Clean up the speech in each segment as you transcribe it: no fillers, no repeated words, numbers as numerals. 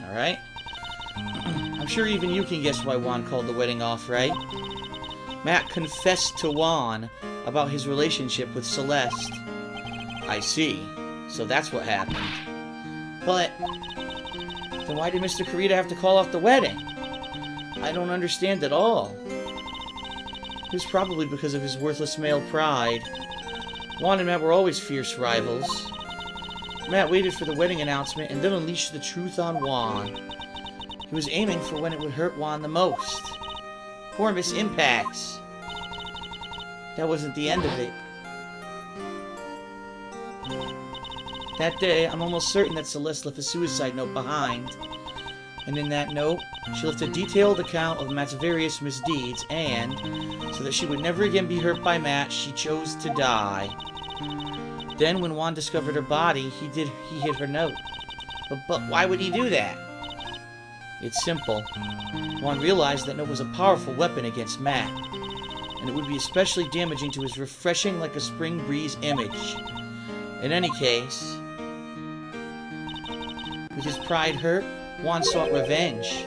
Alright? I'm sure even you can guess why Juan called the wedding off, right? Matt confessed to Juan about his relationship with Celeste. I see. So that's what happened. But then why did Mr. Kurita have to call off the wedding? I don't understand at all. It was probably because of his worthless male pride. Juan and Matt were always fierce rivals. Matt waited for the wedding announcement and then unleashed the truth on Juan. He was aiming for when it would hurt Juan the most. Poor Miss Impacts. That wasn't the end of it. That day, I'm almost certain that Celeste left a suicide note behind. And in that note, she left a detailed account of Matt's various misdeeds, and, so that she would never again be hurt by Matt, she chose to die. Then, when Juan discovered her body, he hid her note. But why would he do that? It's simple. Juan realized that note was a powerful weapon against Matt, and it would be especially damaging to his refreshing like a spring breeze image. In any case, with his pride hurt, Juan sought revenge.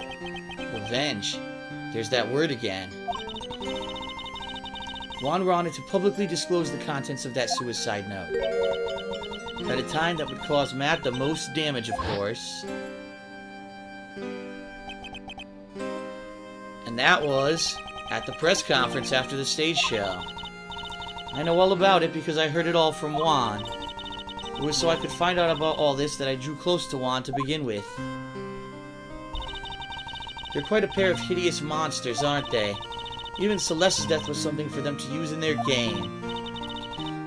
Revenge. There's that word again. Juan wanted to publicly disclose the contents of that suicide note. At a time that would cause Matt the most damage, of course. And that was at the press conference after the stage show. I know all about it because I heard it all from Juan. It was so I could find out about all this that I drew close to Juan to begin with. They're quite a pair of hideous monsters, aren't they? Even Celeste's death was something for them to use in their game.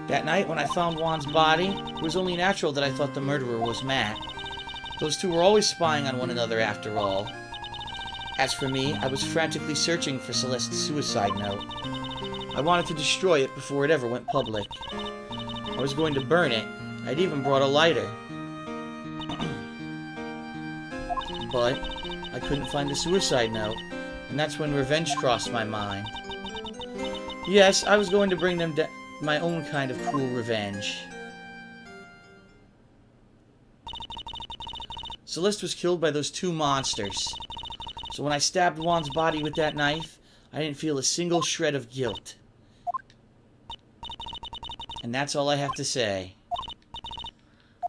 That night, when I found Juan's body, it was only natural that I thought the murderer was Matt. Those two were always spying on one another, after all. As for me, I was frantically searching for Celeste's suicide note. I wanted to destroy it before it ever went public. I was going to burn it. I'd even brought a lighter. But I couldn't find the suicide note, and that's when revenge crossed my mind. Yes, I was going to bring them my own kind of cruel revenge. Celeste was killed by those two monsters. So when I stabbed Juan's body with that knife, I didn't feel a single shred of guilt. And that's all I have to say.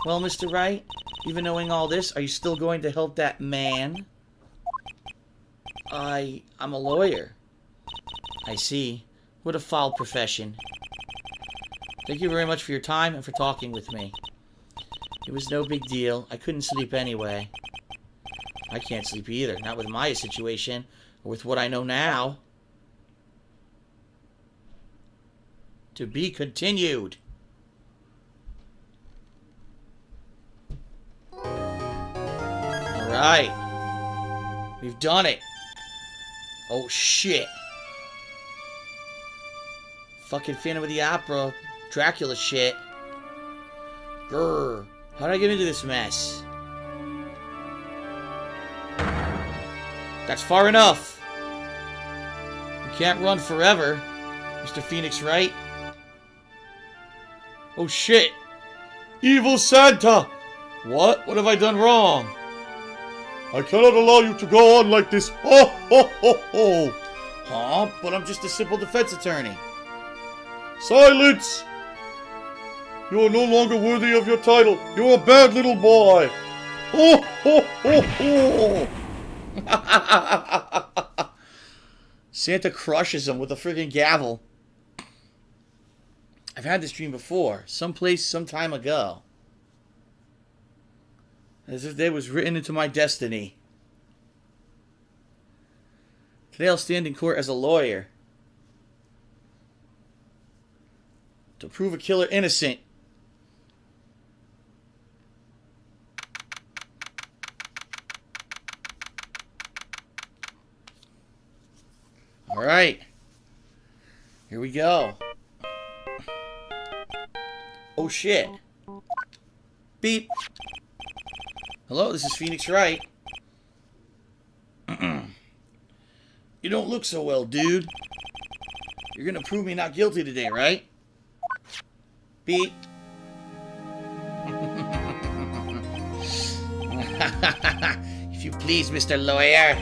Well, Mr. Wright, even knowing all this, are you still going to help that man? I'm a lawyer. I see. What a foul profession. Thank you very much for your time and for talking with me. It was no big deal. I couldn't sleep anyway. I can't sleep either. Not with my situation, or with what I know now. To be continued. Alright. We've done it. Oh, shit. Fucking Phantom of the Opera. Dracula shit. Grr. How did I get into this mess? That's far enough. You can't run forever, Mr. Phoenix Wright. Oh shit! Evil Santa! What? What have I done wrong? I cannot allow you to go on like this. Ho, ho, ho, ho. Huh? But I'm just a simple defense attorney. Silence! You are no longer worthy of your title. You are a bad little boy. Ho, ho, ho, ho. Santa crushes him with a friggin' gavel. I've had this dream before. Someplace, some time ago. As if it was written into my destiny. Today I'll stand in court as a lawyer. To prove a killer innocent. Alright. Here we go. Oh shit. Beep. Hello, this is Phoenix Wright. You don't look so well, dude. You're gonna prove me not guilty today, right? Beep. If If you please, Mr. Lawyer.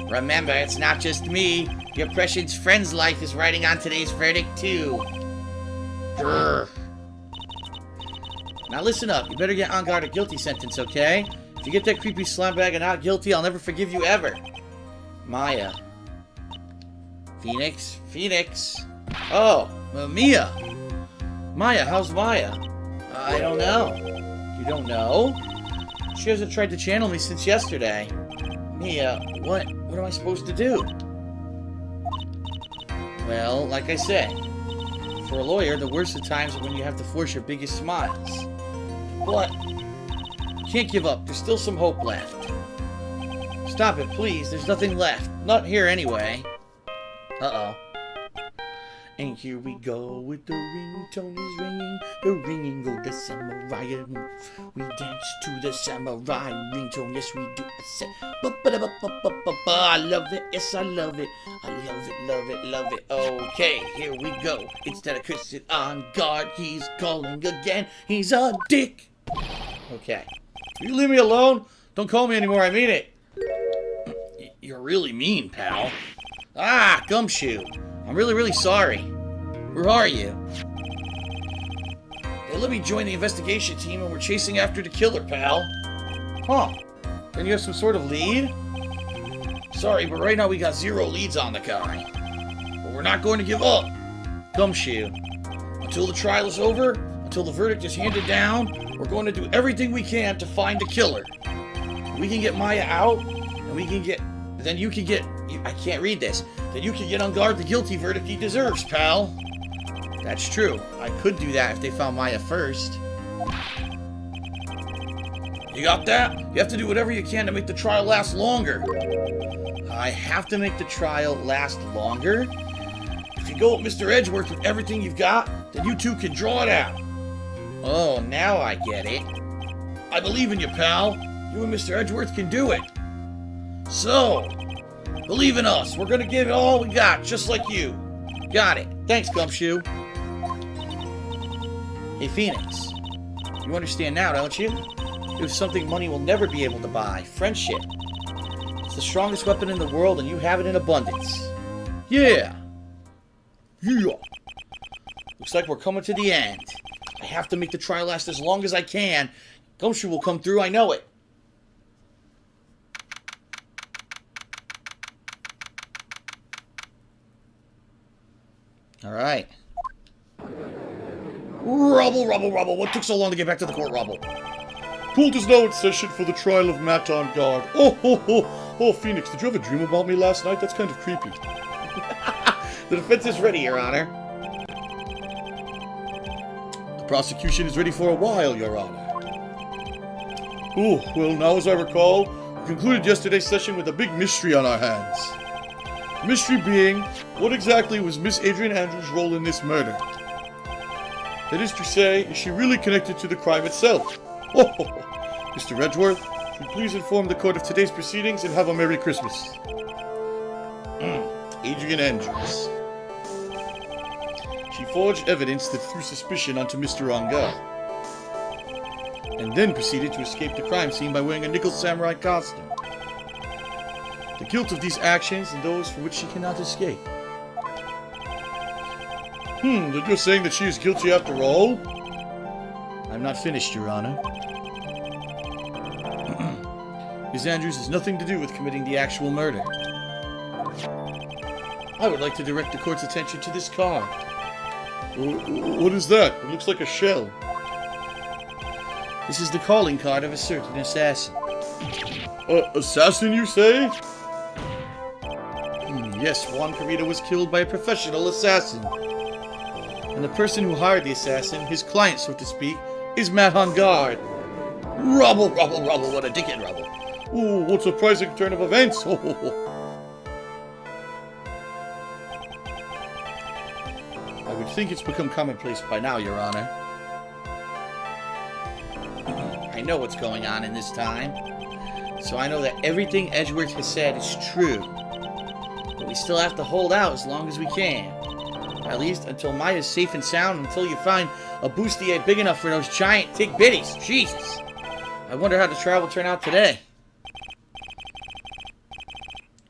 Remember, it's not just me. Your precious friend's life is riding on today's verdict, too. Grr. Now listen up. You better get on guard a guilty sentence, okay? If you get that creepy slime bag and not guilty, I'll never forgive you ever. Maya. Phoenix? Phoenix? Oh, Mia. Maya, how's Maya? I don't know. You don't know? She hasn't tried to channel me since yesterday. Mia, what am I supposed to do? Well, like I said, for a lawyer, the worst of times are when you have to force your biggest smiles. But you can't give up. There's still some hope left. Stop it, please. There's nothing left. Not here anyway. Uh-oh. And here we go with the ringtone is ringing. The ringing of the samurai. We dance to the samurai ringtone. Yes, we do. I love it. Yes, I love it. I love it, love it, love it. Okay, here we go. Instead of Chris on guard, he's calling again. He's a dick. Okay. You leave me alone? Don't call me anymore. I mean it. You're really mean, pal. Ah, Gumshoe. I'm really sorry. Where are you? They let me join the investigation team and we're chasing after the killer, pal. Huh. Then you have some sort of lead? Sorry, but right now we got 0 leads on the guy. But we're not going to give up. Gumshoe. Until the trial is over, until the verdict is handed down, we're going to do everything we can to find the killer. We can get Maya out, and we can get... Then you can get... I can't read this. Then you can get on guard the guilty verdict he deserves, pal. That's true. I could do that if they found Maya first. You got that? You have to do whatever you can to make the trial last longer. I have to make the trial last longer? If you go with Mr. Edgeworth with everything you've got, then you two can draw it out. Oh, now I get it. I believe in you, pal. You and Mr. Edgeworth can do it. So, believe in us. We're gonna give it all we got, just like you. Got it. Thanks, Gumshoe. Hey, Phoenix. You understand now, don't you? There's something money will never be able to buy. Friendship. It's the strongest weapon in the world, and you have it in abundance. Yeah. Yeah. Looks like we're coming to the end. I have to make the trial last as long as I can. Gumshoe will come through, I know it. Alright. Rubble. What took so long to get back to the court, Rubble? Court is now in session for the trial of Matt on guard. Oh, Phoenix, did you have a dream about me last night? That's kind of creepy. The defense is ready, Your Honor. The prosecution is ready for a while, Your Honor. Oh, well, now as I recall, we concluded yesterday's session with a big mystery on our hands. The mystery being, what exactly was Miss Adrian Andrews' role in this murder? That is to say, is she really connected to the crime itself? Oh, Mr. Edgeworth, should you please inform the court of today's proceedings and have a Merry Christmas. Adrian Andrews. She forged evidence that threw suspicion onto Mr. Anga, and then proceeded to escape the crime scene by wearing a nickel samurai costume. The guilt of these actions and those for which she cannot escape. That you're saying that she is guilty after all? I'm not finished, Your Honor. Miss Andrews has nothing to do with committing the actual murder. I would like to direct the court's attention to this card. What is that? It looks like a shell. This is the calling card of a certain assassin. Assassin, you say? Yes, Juan Carrita was killed by a professional assassin. And the person who hired the assassin, his client, so to speak, is Matt on guard. Rubble, what a dickhead, Rubble. Oh, what a surprising turn of events. I would think it's become commonplace by now, Your Honor. I know what's going on in this time. So I know that everything Edgeworth has said is true. But we still have to hold out as long as we can. At least until Maya's safe and sound, until you find a bustier big enough for those giant tick bitties. Jesus. I wonder how the trial will turn out today.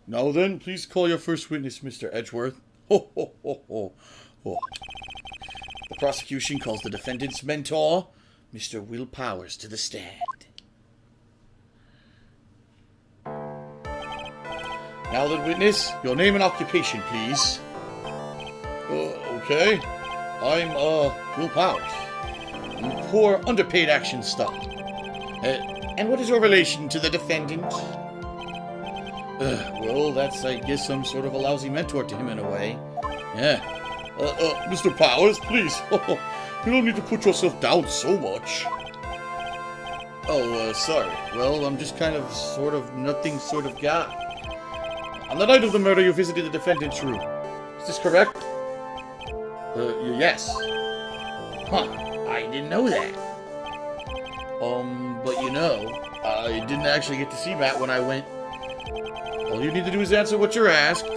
Now then, please call your first witness, Mr. Edgeworth. Ho, ho, ho, ho, ho. The prosecution calls the defendant's mentor, Mr. Will Powers, to the stand. Now then, witness, your name and occupation, please. Okay. I'm, Will Powers. I'm a poor, underpaid action star. And what is your relation to the defendant? Well, that's, I guess, some sort of a lousy mentor to him in a way. Yeah. Mr. Powers, please. You don't need to put yourself down so much. Oh, sorry. Well, I'm just kind of, sort of, nothing sort of guy. On the night of the murder, you visited the defendant's room. Is this correct? Yes. Huh. I didn't know that. But you know, I didn't actually get to see Matt when I went. All you need to do is answer what you're asked.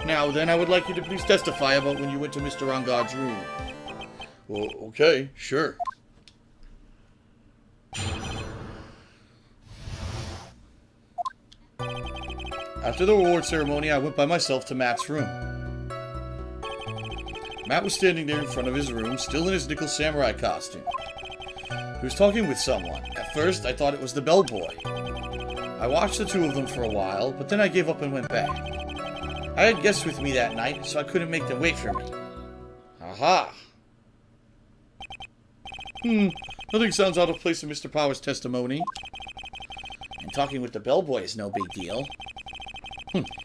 Now then, I would like you to please testify about when you went to Mr. Engade's room. Well, okay, sure. After the reward ceremony, I went by myself to Matt's room. Matt was standing there in front of his room, still in his nickel samurai costume. He was talking with someone. At first, I thought it was the bellboy. I watched the two of them for a while, but then I gave up and went back. I had guests with me that night, so I couldn't make them wait for me. Aha! Nothing sounds out of place in Mr. Powers' testimony. And talking with the bellboy is no big deal.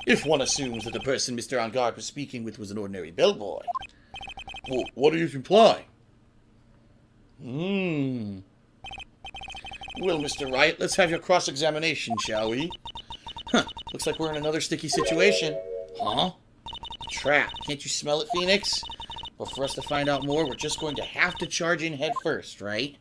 If one assumes that the person Mr. Engade was speaking with was an ordinary bellboy. Well, what are you implying? Well, Mr. Wright, let's have your cross-examination, shall we? Looks like we're in another sticky situation. Huh? Trap. Can't you smell it, Phoenix? But for us to find out more, we're just going to have to charge in head first, right?